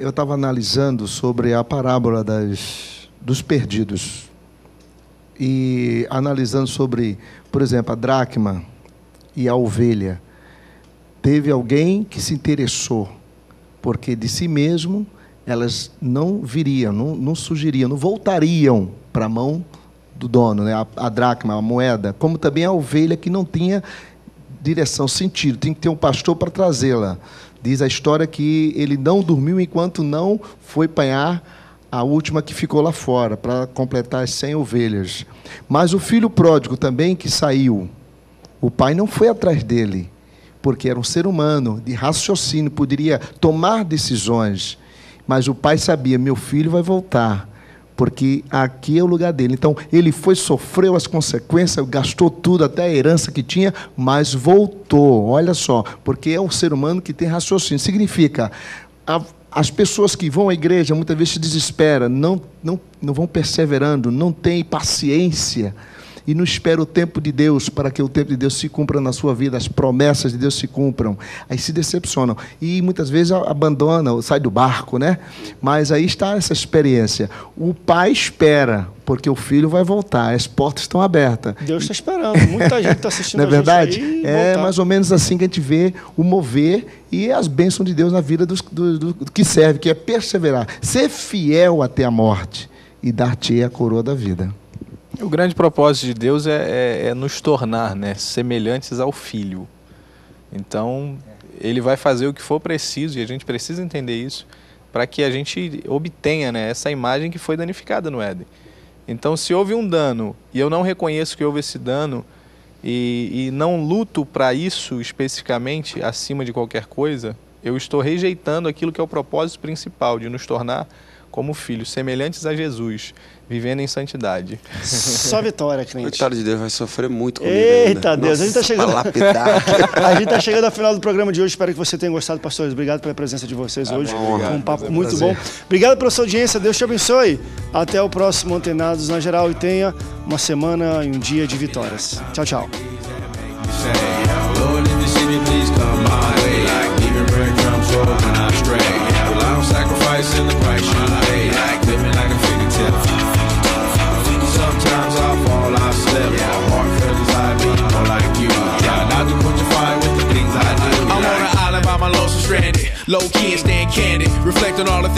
eu estava analisando sobre a parábola dos perdidos e analisando sobre, por exemplo, a dracma e a ovelha. Teve alguém que se interessou, porque de si mesmo elas não viriam, não surgiriam, não voltariam para a mão do dono, né? A dracma, a moeda, como também a ovelha que não tinha direção, sentido, tem que ter um pastor para trazê-la. Diz a história que ele não dormiu enquanto não foi apanhar a última que ficou lá fora, para completar as 100 ovelhas. Mas o filho pródigo também que saiu, o pai não foi atrás dele, porque era um ser humano, de raciocínio, poderia tomar decisões, mas o pai sabia, meu filho vai voltar, porque aqui é o lugar dele. Então, ele foi, sofreu as consequências, gastou tudo, até a herança que tinha, mas voltou. Olha só, porque é um ser humano que tem raciocínio. Significa, as pessoas que vão à igreja muitas vezes se desesperam, não vão perseverando, não têm paciência e não esperam o tempo de Deus para que o tempo de Deus se cumpra na sua vida, as promessas de Deus se cumpram. Aí se decepcionam e muitas vezes abandonam, sai do barco, né? Mas aí está essa experiência. O pai espera, porque o filho vai voltar, as portas estão abertas.
Deus está esperando, muita gente está assistindo.
Não é verdade?
Aí,
é mais ou menos assim que a gente vê o mover e as bênçãos de Deus na vida do que serve, que é perseverar, ser fiel até a morte e dar-te a coroa da vida.
O grande propósito de Deus é nos tornar, né, semelhantes ao Filho. Então, Ele vai fazer o que for preciso, e a gente precisa entender isso, para que a gente obtenha, né, essa imagem que foi danificada no Éden. Então, se houve um dano, e eu não reconheço que houve esse dano, e não luto para isso especificamente, acima de qualquer coisa, eu estou rejeitando aquilo que é o propósito principal, de nos tornar como filhos, semelhantes a Jesus, vivendo em santidade.
Só vitória, crente.
Coitado de Deus, vai sofrer muito comigo.
Eita
ainda.
Deus,
Nossa,
a gente está chegando.
lapidar.
A gente está chegando ao final do programa de hoje. Espero que você tenha gostado, pastores. Obrigado pela presença de vocês hoje.
Obrigado,
um papo muito bom. Obrigado pela sua audiência. Deus te abençoe. Até o próximo Antenados na Geral e tenha uma semana e um dia de vitórias. Tchau, tchau.
Sometimes I fall, I slip. My heart feels inside me, more like you. Try not to put your fire with the things I do. I'm on an island by my lonesome stranded, low key and staying candid, reflecting all the things.